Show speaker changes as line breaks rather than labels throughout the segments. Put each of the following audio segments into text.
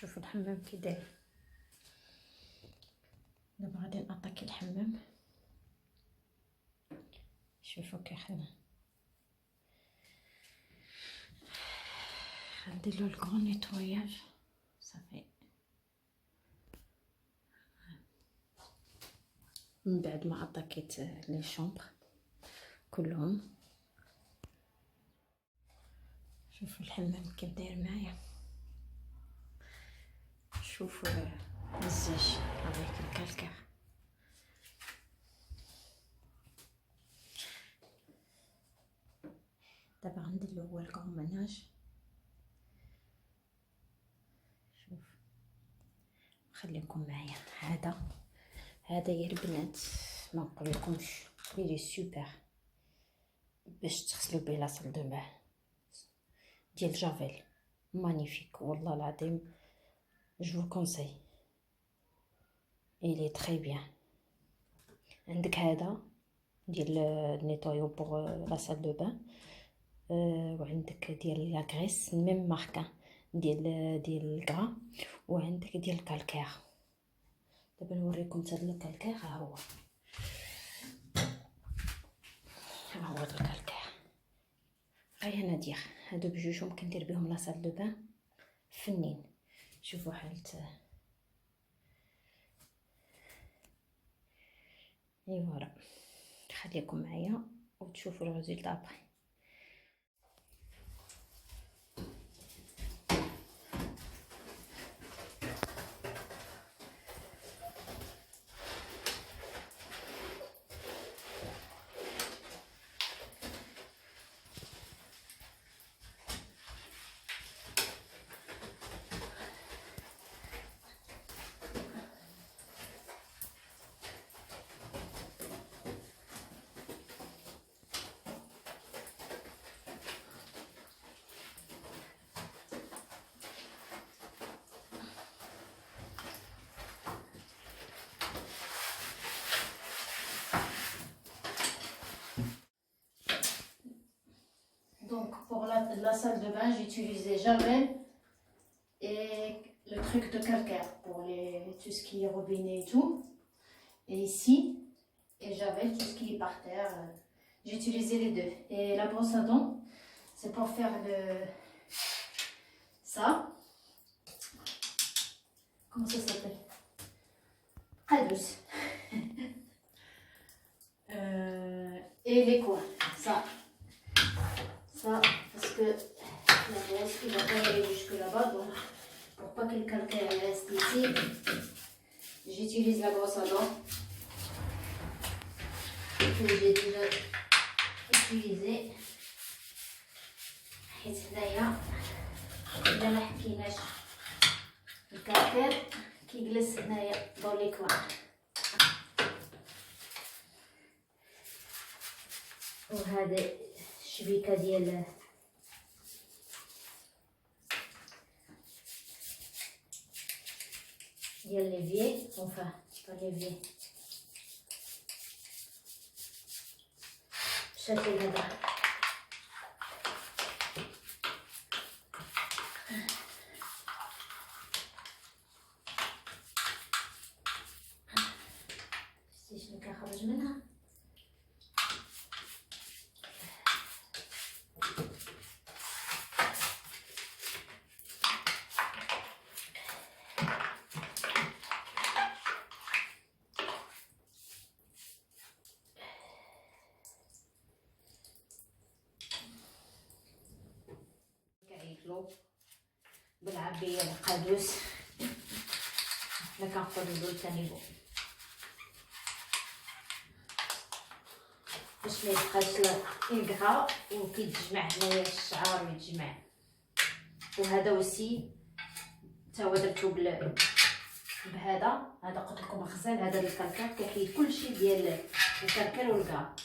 شوفوا الحمام كي داير. دابا غادي نأطاكي الحمام. شوفوا كي خدمه. غنديرلو الكغون نيتواياج صافي. من بعد ما أطاكيت لي شومبر كلهم، شوفوا الحمام كيف داير معايا. شوفوا الزاج افيك الكالكار. دابا غنديرلو هو الكروماناج. شوف خليكم معايا. هذا يا البنات ما نقولكمش لي سوبر باش تغسلوا به لاصال دو بان ديال جافيل. مانيفيك والله العظيم. جو vous conseille. il est très bien. عندك هذا ديال نيتويو بوغ لاصال دو بان، وعندك ديال لا غريس ميم ماركه ديال الكرا، وعندك ديال الكالكير. دابا نوريكم هذا الكالكير. ها هو الكالكير. غير انا ندير هادو بجوج ممكن ندير بهم لاصال دو بان فنين. شوفوا حالت اي فوالا. خليكم معايا وتشوفوا الريزلت ابري. Donc pour la salle de bain, j'ai utilisé Javel et le truc de calcaire pour tout ce qui est robinet et tout. Et ici, et Javel, tout ce qui est par terre. J'ai utilisé les deux. Et la brosse à dents, c'est pour faire ça. Comment ça s'appelle? Très douce. Et les coins, ça, parce que la brosse il va pas aller jusque là-bas, donc pour pas que le calcaire reste ici, j'utilise la brosse à dents que j'ai déjà utilisée. حيت هنايا إلا ما حكيناش الكالكير كيجلس هنايا دون لي كوان. وهذا الشبيكه ديال ليفيي، enfin pas ليفيي، بشكل هذا. شتي شنو كيخرج منها؟ بالعبية القادوس حنا كنقولوا له تانيبو باش ما يبقاش يلقى وكيتجمع هنايا الشعر ويتجمع. وهذا وسي تا هو درتو بهذا قلت لكم غزال. هذا الكالكار كيحيد كلشي ديال الكالكار والكاع.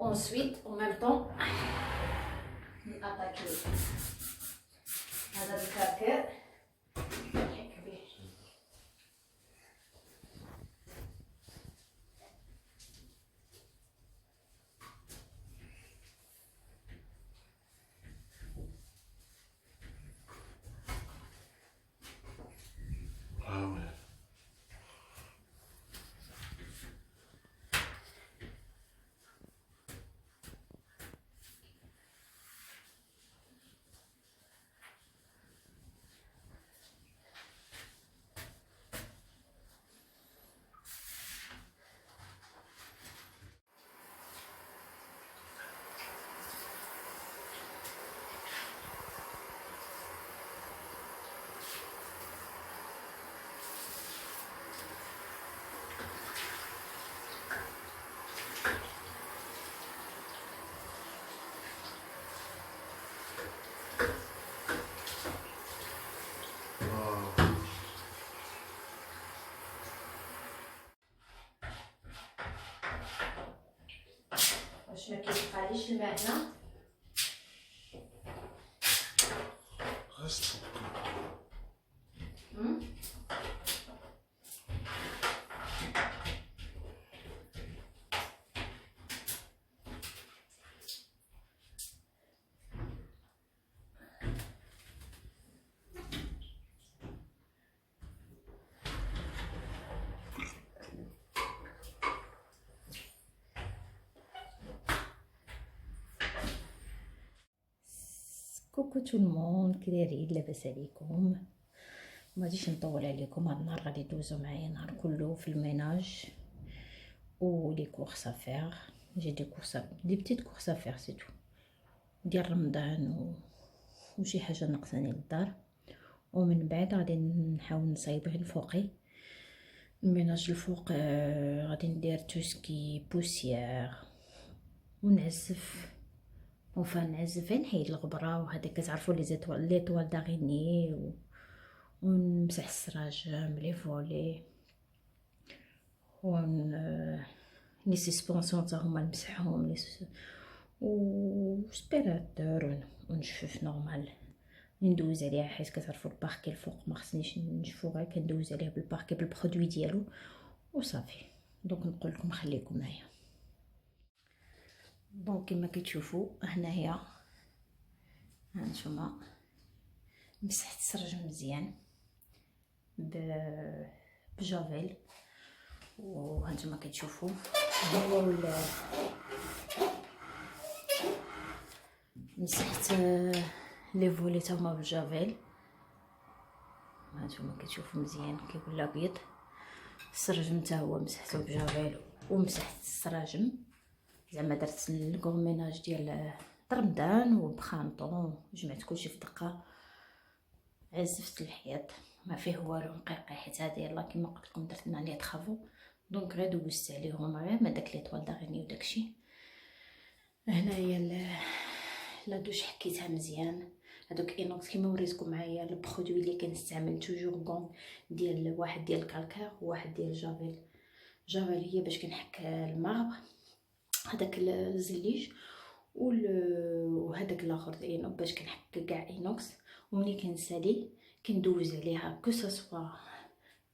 اونسويت او ميم طون ناتاكيو هذا الكالكار نحك به. باش ما كيبقاليش الماء هنا.
خاص تفكر.
كوكو تو المون، كي دايرين؟ لاباس عليكم؟ ما غاديش نطول عليكم. هاد النهار غادي دوزو معايا النهار كله في الميناج و لي كورس افير. جي دي كورس، دي بتيت كورس افير سي تو ديال رمضان وشي حاجه ناقصاني للدار. ومن بعد غادي نحاول نصايب غير الفوقي الميناج الفوق. غادي ندير توسكي بوسيير ونعزف، نعزف نحيد الغبره وهذا كتعرفوا لي طوال داغيني ونمسح السراجم لي فولي لي سسبونسيون تا هما نمسحهم و سبيراتور ونجفف نورمال. ندوز عليها حيت كتعرفوا الباركي الفوق ما خصنيش نشفو، غير كندوز عليه بالباركي بالبرودوي ديالو وصافي. دونك نقول لكم خليكم معايا. دونك كما كتشوفوا هنايا هانتوما مسحت السرجم مزيان بجافيل، وهانتوما كتشوفوا هو مسحت لي فولي تا هما بالجافيل. هانتوما كتشوفوا مزيان كيقول ابيض. السرجم تا هو مسحته بجافيل ومسحت السراجم، زعما درت الكورميناج ديال رمضان وبخانطون، جمعت كلشي في دقه. عزفت الحياط ما فيه والو نقيقي، حيت هذه يلا كيما قلت لكم درت لنا لي طرافو. دونك غير دوزت عليهم غير ما داك لي طوال داغيني وداكشي. هنايا لا دوش حكيتها مزيان. هادوك اينوكس كيما وريتكم معايا البرودوي اللي كنستعمل توجور بون ديال واحد ديال الكالكير وواحد ديال جافيل. جافيل هي باش كنحك المغب هذاك الزليج، وهذاك الاخر اينوك باش كنحك كاع اينوكس. وملي كنسالي كندوز عليها كوساسوا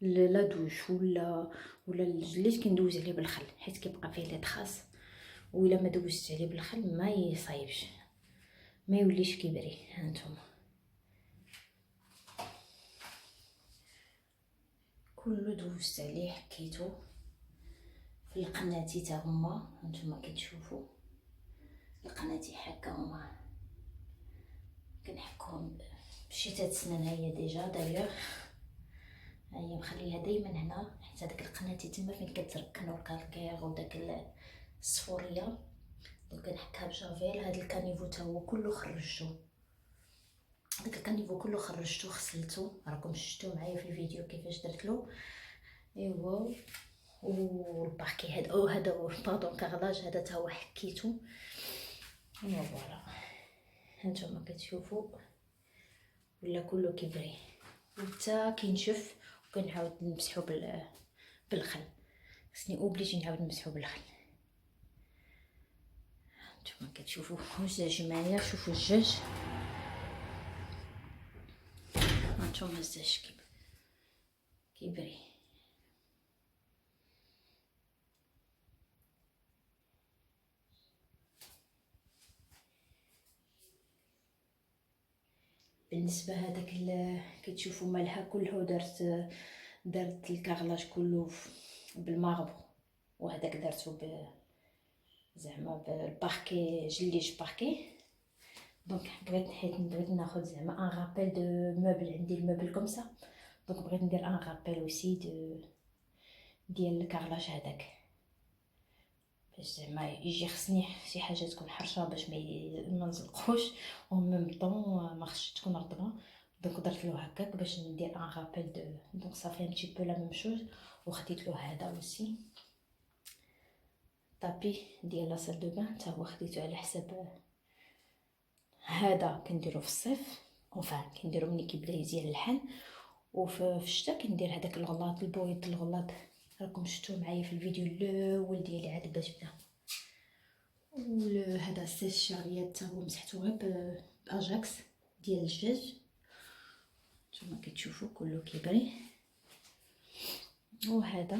لا دوش ولا الجليد، كندوز عليه بالخل حيت كيبقى فيه لي طخاس، وإلا ما دوزت عليه بالخل ما يصايبش ما يوليش كيبري. هانتوما كله دوزت عليه حكيتو في القناتي تا هما. هانتوما كتشوفوا القناتي حكا هما كنحكهم بشتات السنان. هي ديجا دايوغ هي مخليها دايما هنا، حيت هذاك القناتي تما فين كتركنوا الكالكير وداك الصفوريه. دونك كنحكها بجافيل. هذا الكانيفو تا هو كله خرجتو، داك الكانيفو كله خرجتو غسلتو، راكم شفتو معايا في الفيديو كيفاش درتلو. ايوا والباركي هذا باردون كارلاج هذا تا هو حكيتو. ايوا فوالا هانتوما كتشوفوا ولا كله كيبري حتى كينشف، وكنعاود نمسحو بالخل. خصني اوبليجي نعاود نمسحو بالخل. نتوما كتشوفوا الزاج معايا، شوفوا الزاج. هانتوما الزاج كيبري. بالنسبه هذاك كتشوفوا مالها كله درت الكارلاج كله بالماربو، وهذاك درتو زعما بالباركي جليج باركي. دونك بغيت ناخذ زعما ان رابيل دو موبل. عندي الموبل كومسا، دونك بغيت ندير ان رابيل اوسي ديال الكارلاج هذاك، باش زعما يجي. خصني شي حاجه تكون حرشه باش ما نزلقوش، و ميم طون ما خصش تكون رطبه. دونك درت له هكاك باش ندير ان رابيل دونك صافي ان تي بو لا ميم شوز. وخديت له هذا اوسي طابي ديال لا سال دو بان، تا هو خديته على حساب هذا. كنديرو في الصيف وفان كنديرو ملي كيبدا يزيان الحال، وفي الشتا كندير هذاك الغلاط البويض الغلاط. راكم شفتوه معايا في الفيديو الاول ديالي عاد باش بدا. وهذا السيس الشعريات تا هو مسحتو غير باجاكس ديال الدجاج، نتوما كتشوفوا كله كيبري. وهذا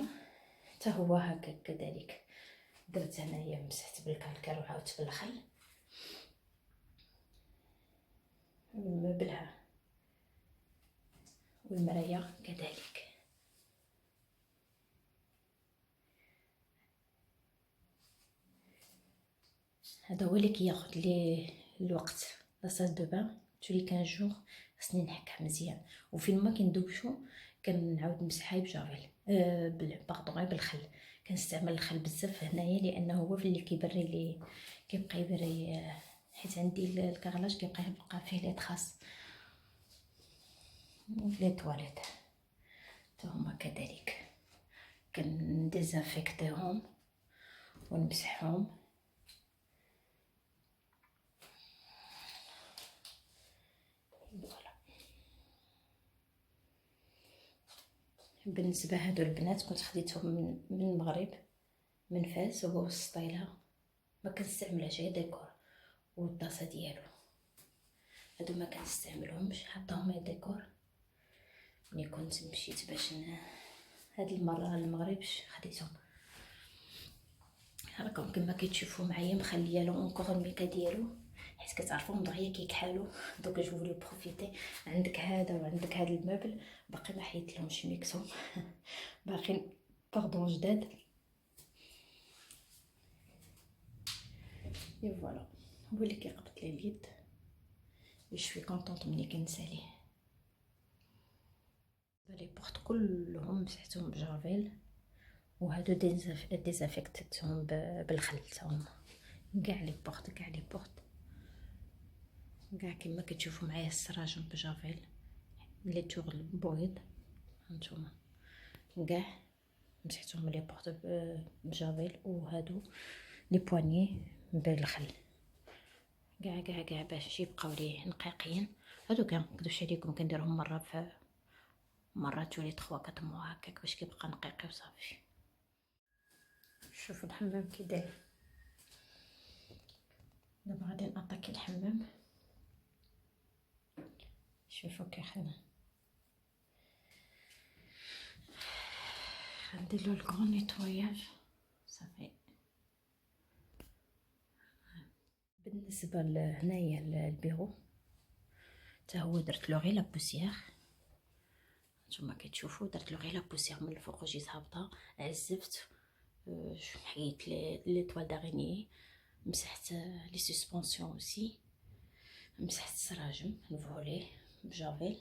حتى هو هكا كذلك، درت هنايا مسحت بالكالكر وعاودت بالخل. المبلها والمرايه كذلك. هذا هو اللي كياخذ لي الوقت. لا سال دو بان تولي 15 جوغ خصني نحكها مزيان، وفين ما كندوبشو كنعاود نمسحها بجافيل باردون غير بالخل. كنستعمل الخل بزاف هنايا لانه هو اللي كيبري لي، كيبقى يبري حيت عندي الكغلاج كيبقى فيه لي تخاص. لي تواليت حتى هما كذلك كنديزانفيكتيهم ونمسحهم. بالنسبه هادو البنات كنت خديتهم من المغرب، من فاس، وهو السطيله ما كنستعملهاش غير ديكور. والطاسه ديالو هادو ما كنستعملهمش، حطاهم غير ديكور. ملي كنت مشيت باش هاد المره للمغرب خديتهم. راكم كما كتشوفوا معايا مخليه لهم اونكور الميكا ديالو، حيت كتعرفوهم دغيا كيكحالوا. دوك جو فولي بروفيتي، عندك هذا وعندك هذا الموبل باقي ما حيت لهمش ميكسهم باقي باردون جداد. اي فوالا هو اللي كيقبط لي اليد. شوي كونطونط ملي كنساليه. لي بورت كلهم مسحتهم بجافيل، وهادو ديزافيكتتهم بالخل تاهما. كاع لي بورت كاع كما كتشوفوا معايا السراجم بجافيل، لي تور البويض هانتوما كاع مسحتهم لي بورت بجافيل. وهادو لي بواني بالخل كاع باش يبقاو لي نقيقين. هادو كنقدوش عليكم كنديرهم مره في مره تولي 3 4 موا هكاك باش كيبقى نقيقي وصافي. شوفوا الحمام كي داير. دابا غادي نطاكي الحمام. شوفوا كي خدام. غنديرلو الكرون نيتواياج صافي. بالنسبه لهنايا البيرو حتى هو درت له غير لا بوسيير. نتوما كتشوفوا درت له غير لا بوسيير من الفوق وجيت هابطه، عزفت، حيت لي طوال داريني، مسحت لي سسبونسيون اوسي، مسحت السراجم نفولي بجافيل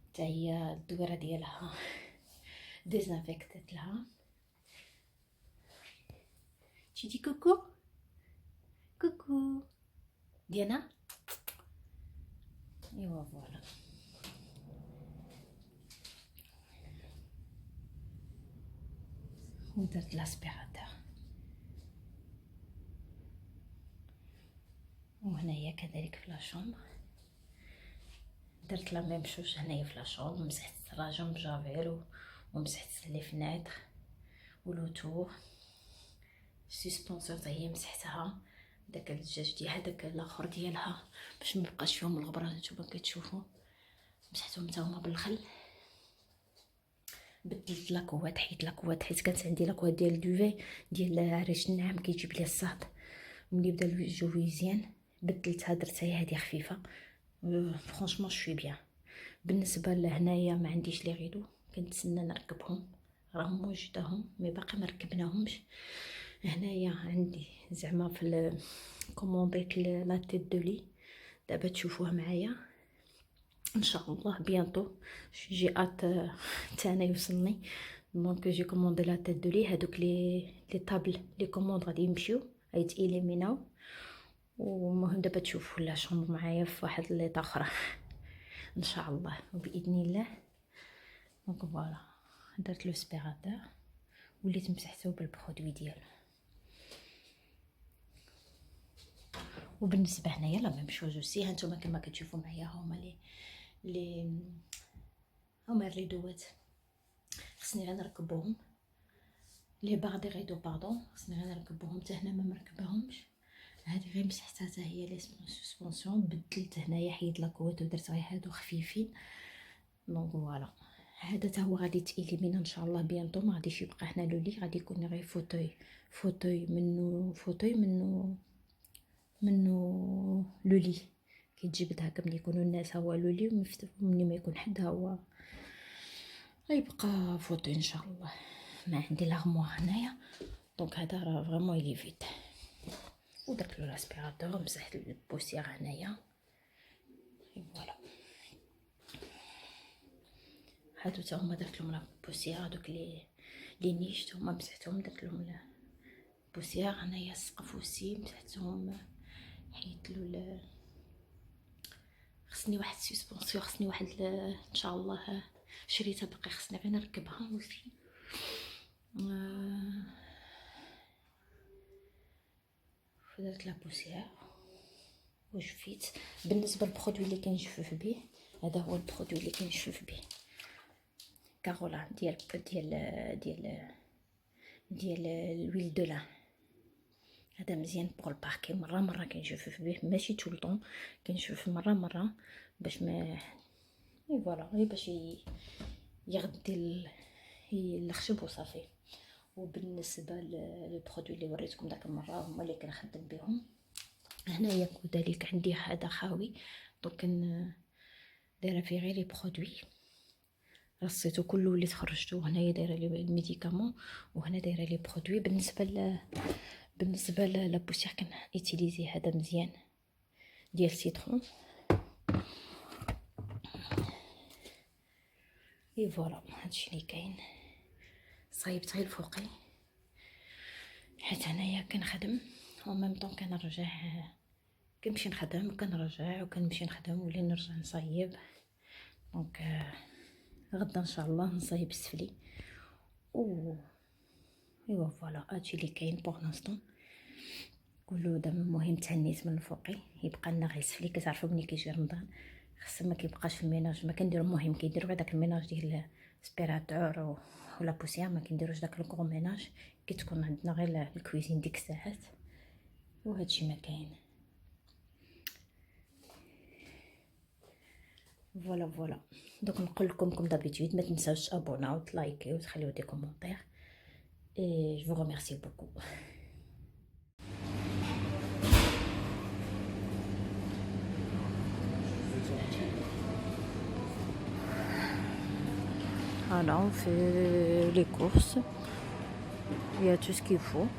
حتى هي الدويره ديالها ديزانفيكتت لها. تجي كوكو كوكو ديانا. ايوا فوالا ودرت لاسبيراتور. وهنايا كذلك في لاشومبر درت لا ميم شوز. هنايا في لاشومبر مسحت السراجم بجافيل ومسحت لي فناتر ولوتور. السسبونسور هي مسحتها، داك الدجاج ديالها داك الاخر ديالها باش ما يبقاش فيهم الغبره. نتوما كتشوفوا مسحتهم حتى هما بالخل. بدلت لاكوات، حيت لاكوات حيت كانت عندي لاكوات ديال دوفي ديال عريش النعام كيجيب لي الصهد. ملي بدا الجو مزيان بدلتها درتها هي هذه خفيفه. فرانشمون شوي بيان. بالنسبه لهنايا ما عنديش لي غيدو، كنتسنى نركبهم، راهم موجودهم مي باقي ما ركبناهمش. هنايا عندي زعما في كومونديت لا تيت دو لي، دابا تشوفوها معايا ان شاء الله بيانطو. جي ات تاعنا يوصلني. دونك جي كوموندي لا تيت دو لي. هادوك لي طابل لي كوموند غادي يمشيو يتيليميناو. ومهم دابا تشوفوا لا شومبر معايا في واحد ليطا اخرى ان شاء الله وباذن الله. دونك فوالا درت لو سبيراتور وليت مسحته بالبرودوي ديالو. وبالنسبه هنايا لا ميم شوز اوسي. هانتوما كما كتشوفوا معايا هما الريدوات خصني غير نركبهم لي باغ دي ريدو باردون خصني غير نركبهم حتى هنا ما مركباهمش. هادي غير مسحتها حتى هي لي سسبونسيون، بدلت هنايا حيد لاكوات ودرت غير هادو خفيفين. دونك فوالا هذا تا هو غادي تإليمينا ان شاء الله بيانطو. ما غاديش يبقى هنا لولي، غادي يكون غير فوتوي منو لولي. كي تجبد هكا ملي يكونوا الناس هو لولي، ومني ما يكون حد هو غيبقى فوتوي ان شاء الله. ما عندي لاغموار هنايا، دونك هذا راه فريمون يلي فيت. ودرت له لاسبيراتور، مسحت البوسيير هنايا. فوالا هادو تا هما درت لهم لابوسيير، هادوك لي نيش هما مسحتهم، درت لهم البوسيير. هنايا السقف وسي مسحتهم، حيت له خصني واحد سسبونسيون، خصني واحد ان شاء الله شريتها باقي خصني غير نركبها وسي. درت لابوسيير وجفيت. بالنسبه للبرودوي اللي كنجفف به، هذا هو البرودوي اللي كنجفف به، كارولا ديال الويل دو لان. هذا مزيان بوغ الباركي. مره كنجفف به، ماشي طول طون، كنجفف مره باش ما فوالا غير باش يغدي الخشب وصافي. وبالنسبه للبرودوي اللي وريتكم داك المره هما اللي كنخدم بهم. هنايا كذلك عندي هذا خاوي، دونك دايره فيه غير لي برودوي، رصيتو كله وليت خرجتو. هنايا دايره لي الميديكامون، وهنا دايره لي برودوي. بالنسبه لابوسيير كان ايتيليزي هذا مزيان ديال سيترون. اي فوالا هادشي اللي كاين. صايبت غير الفوقي حيت هنايا كنخدم و ميم طون كنرجع، كنمشي نخدم وكنرجع وكنمشي نخدم ولي نرجع نصايب. دونك غدا ان شاء الله نصايب السفلي. ايوا فوالا هادشي اللي كاين بوغ لانستون. كله دابا المهم تهنيت من الفوقي، يبقى لنا غير السفلي. كتعرفوا ملي كيجي رمضان خص ما كيبقاش في الميناج، ما كنديرو. المهم كيديروا غير داك الميناج ديال سبيراتور ولا بوسيير، ما كنديروش داك الكرو ميناج. كي تكون عندنا غير الكويزين ديك الساعات. وهادشي ما كاين. فوالا دوك نقول لكم كوم دابيتود، ما تنساوش تابوناو وتلايكيو وتخليو دي كومونتير. اي جو vous remercie beaucoup. Voilà, on fait les courses. Il y a tout ce qu'il faut.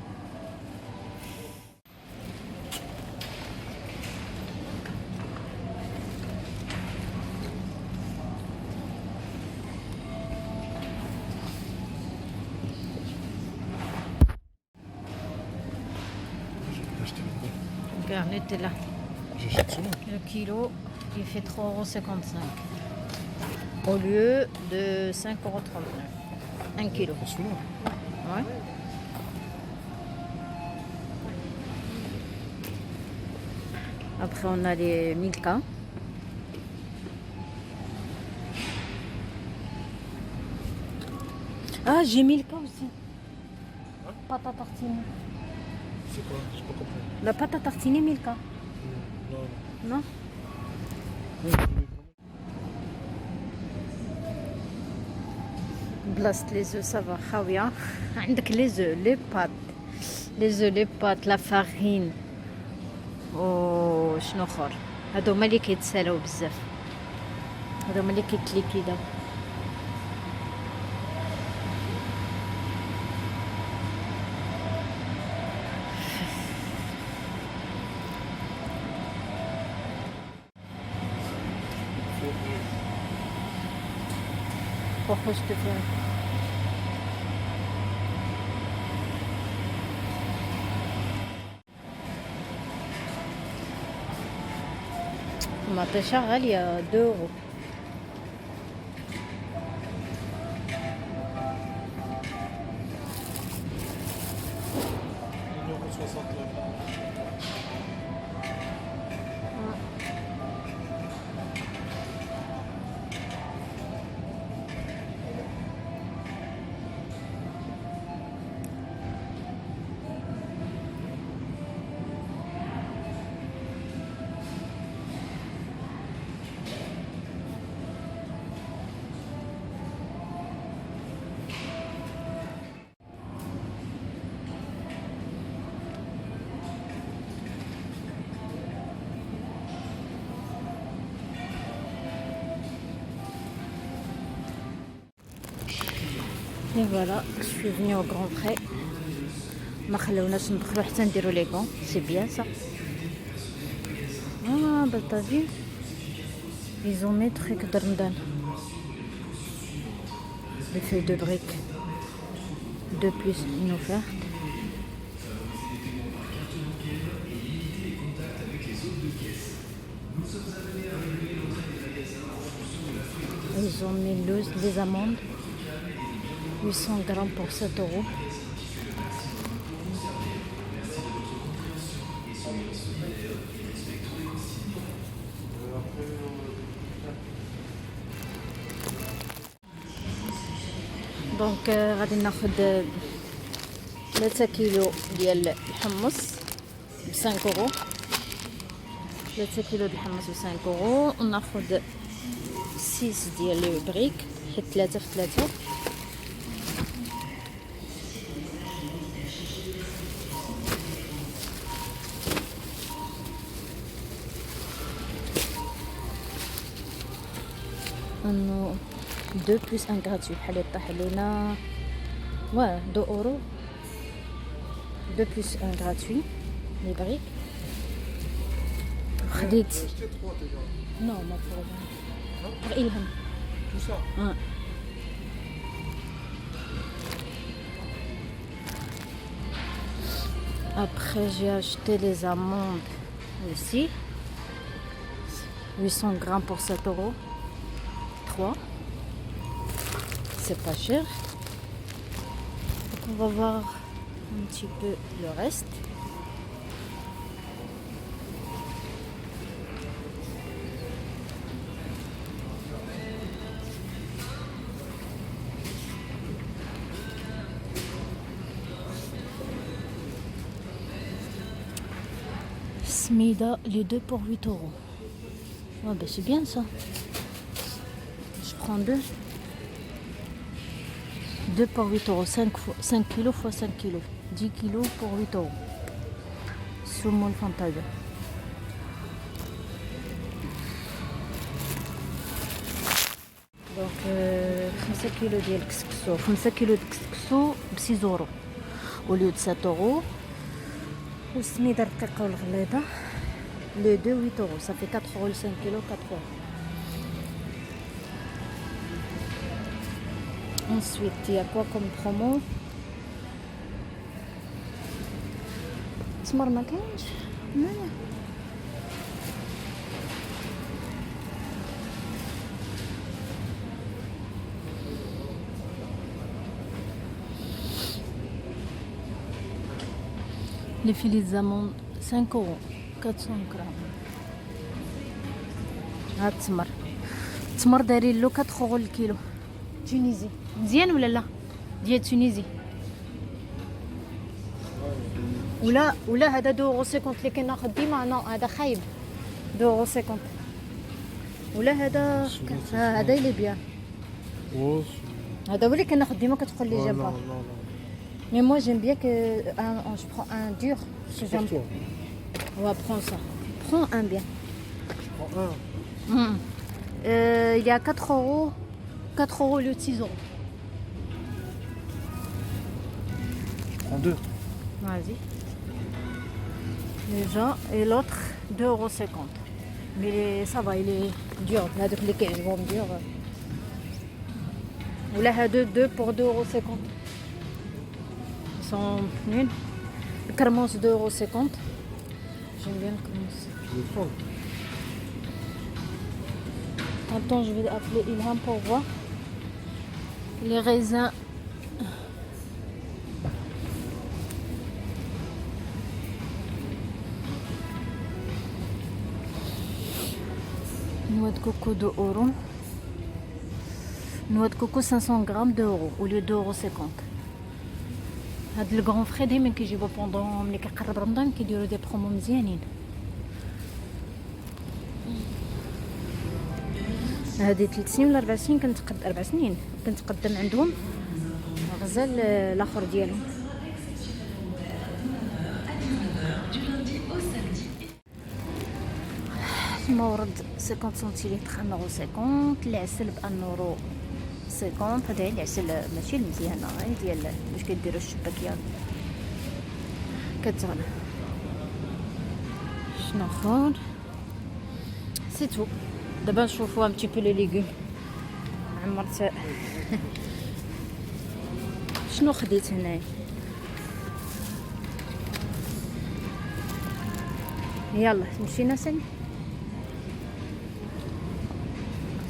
Regarde, Nutella.
J'achète ça.
Le kilo, il fait 3,55 € au lieu de 5,39 €. 1 kilo.
Celui-là.
Ouais. Après, on a les Milka. Ah, j'ai Milka aussi. Pâte à tartiner.
C'est quoi? J'ai pas compris.
La pâte à tartiner Milka.
Non.
Non? بلاصة لي زو سافا خاوية. عندك لي زو لي بات لا فارين و شنو اخر. هادو هما اللي كيتسالاو بزاف، هادو هما اللي كيتليكيداو. Pourquoi je te fais المطيشة غالية 2 €.
Numéro 69.
Et voilà, je suis venue au Grand Pré. ما خلوناش ندخلو حتى نديرو لي غون. C'est bien ça. Ah bah t'as vu, ils ont mis trucs de Ramadan. Les feuilles de briques. 2 plus une offerte. Ils ont mis les amandes. 800 grammes pour 7 euros. دونك غادي ناخد 3 كيلو ديال الحمص ب 5 اورو. 3 كيلو ديال الحمص ب 5 اورو. وناخد 6 ديال لي بريك حيت 3 في 3. انه 2 plus 1 gratuit بحال يطيح علينا 2 اورو. 2 plus 1 gratuit لي بريك. خديت
Acheté 3 déjà.
non ما pour إلهم.
Tout ça.
Après j'ai acheté les amandes aussi. 800 grammes pour 7 euros. 3. C'est pas cher. Donc on va voir un petit peu le reste. Smida, les 2 pour 8 euros. Ouais, bah c'est bien ça. Je prends 2. 2 pour 8 euros. 5 kilos fois 5 kilos. 10 kilos pour 8 euros. Soumo le fantaga. Donc 5 kilos de الكسكسو. 5 كيلو de الكسكسو ب 6 euros au lieu de 7 euros. والسميدة الرقيقة والغليظة le 2 8 euros. Ça fait 4 euros le 5 kilos, 4 euros. Ensuite, il y a quoi comme promo? تمر ما كاينش. Les filets d'amandes 5 euros, 400 grammes. هاد التمر دايرين له 4 euros الكيلو. تونيزي مزيان ولا لا؟ ديال تونيزي ولا هذا 2 euros 50 اللي كناخذ ديما. نو هذا خايب 2 euros 50. ولا هذا هذا اللي بيان. هذا هو اللي كناخذ ديما كتقول لي جابها. Mais moi j'aime bien que je prends un dur.
C'est pour toi.
Ouais, prends ça. Prends un bien.
Je prends un.
Il y a 4 euros. 4 euros au lieu de 6 euros.
Je prends 2.
Vas-y. Déjà. Et l'autre 2 euros 50. Mais ça va, il est dur. Là, donc les caisses vont me dire. Ou là, 2 pour 2 euros 50. Ils sont nuls. Le carmos 2 euros 50. J'aime bien le carmos.
Je vais prendre.
Attends, je vais appeler Ilham pour voir. Les raisins. Noix de coco 2 euros. Noix de coco 500 grammes 2 euros au lieu de 2 euros 50. هاد الكرون فري دايما كيجيبو بوندون ملي كيقرب رمضان كيديروا دي برومو مزيانين. هادي 3 سنين ولا 4 سنين كنت 4 سنين كنت قدام عندهم غزال الاخر ديالهم. المورد 50 سنتيلتر 1 euro 50. العسل ب 1 euro 50 هذا هي العسل ماشي المزيانة هاي ديال باش كديروا الشباكيات كتغلى. شنو اخر سي تو. دابا نشوفوا un petit peu les légumes. عمرت شنو خديت هنايا. يلا مشينا ثاني.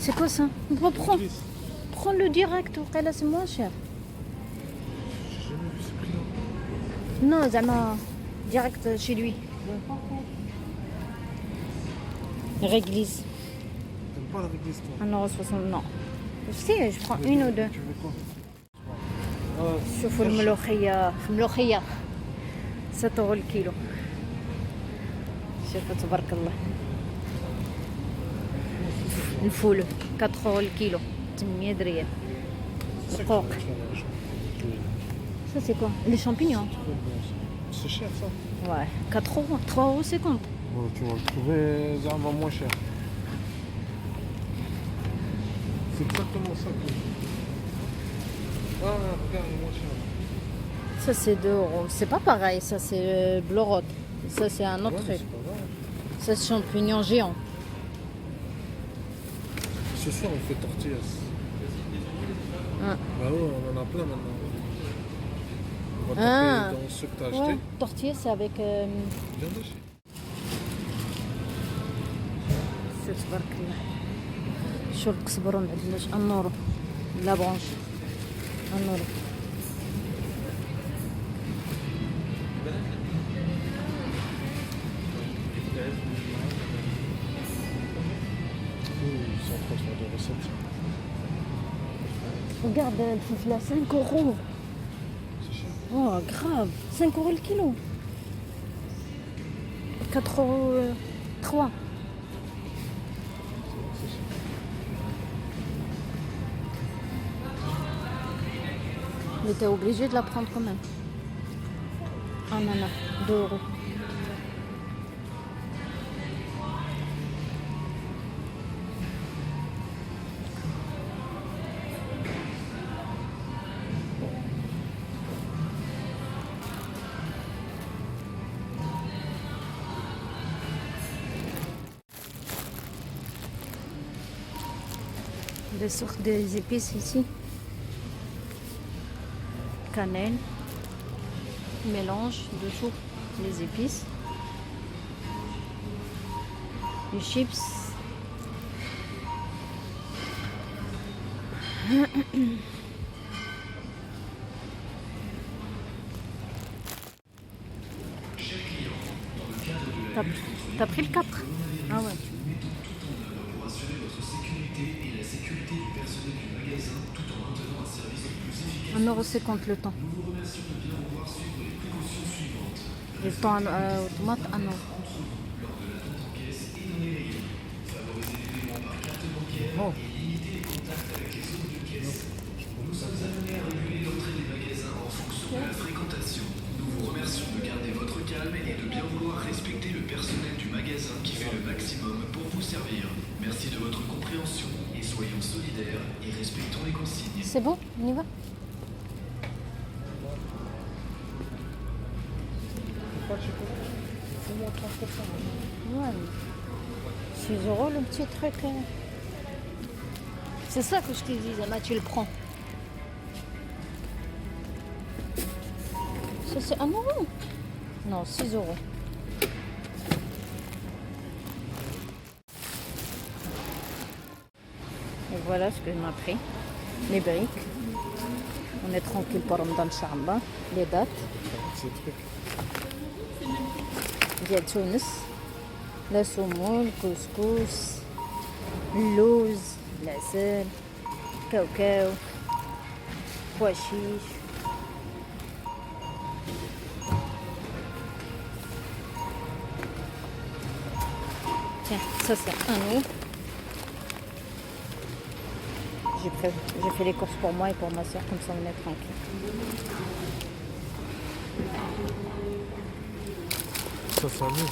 C'est quoi ça? Prends le direct, وقيلا c'est moins cher.
J'ai jamais vu ce prix-là.
Non, زعما direct chez lui. Réglisse.
T'aimes pas la réglisse, toi?
1,60€, non. Si, je prends une ou deux.
Tu veux quoi?
شوفوا الملوخية 6€ الكيلو. شوفوا تبارك الله. الفول 4€ الكيلو 800 ريال. القوق. Ça c'est quoi? Les champignons.
C'est cher, ça.
Ouais, 4€, 3,50€.
Bon, tu vas le trouver Zama moins cher. C'est exactement ça. Ah, regarde, il est moins cher.
Ça c'est 2€. C'est pas pareil, ça c'est blorod. Ça c'est un autre
Ouais, mais
truc.
c'est pas grave.
Ça c'est champignon géant.
Ce soir, on fait tortillas.
Ah.
Bah ouais, on en a plein maintenant. On va
Ah.
taper dans ceux que t'as acheté.
Ouais, tortilla c'est avec
Viens d'acheter.
شو تبارك الله. شو القزبر معدلاش النورو لا برونش النورو.
Ils sont en train de faire des recettes.
Regarde الفلفلة 5€.
C'est cher.
Oh grave 5€ le kilo. 4,3€.
C'est cher.
Mais t'es obligé de la prendre quand même. Ah non, non, 2€. Des sortes des épices ici. Cannelle, mélange de tout, les épices, les chips, t'as pris le 4? Ah ouais.
Pour assurer votre sécurité et la sécurité du personnel du magasin tout en maintenant un service le plus efficace.
1,50€ le temps.
Nous vous remercions de bien vouloir suivre les précautions suivantes.
Le temps automate 1€.
Lors de l'attente en caisse et dans les rayons. Favorisez les paiements par carte bancaire
Non.
et limitez les contacts avec les autres de caisse. Nous sommes amenés à réguler l'entrée des magasins en fonction de la fréquentation. Nous vous remercions de garder votre calme et de bien vouloir respecter le personnel du magasin qui fait le maximum pour vous servir. Merci de votre compréhension et soyons solidaires et respectons les consignes.
C'est bon, on y va?
C'est pas le chocolat. Fais-moi 30%.
Ouais, mais 6€ le petit truc. C'est ça que je te dis, Zama, tu le prends. Ça c'est 1€. Non, 6€. Et voilà ce que je m'ai pris. Les briques. On est tranquille pour Ramadan Inch'Allah. Les dates.
Ces trucs.
ديال تونس لا سمون كسكس اللوز العسل كاوكاو بواشيش tiens ça c'est 1€. J'ai fait les courses pour moi et pour ma soeur, comme ça on est tranquille.
Ça, c'est à nous.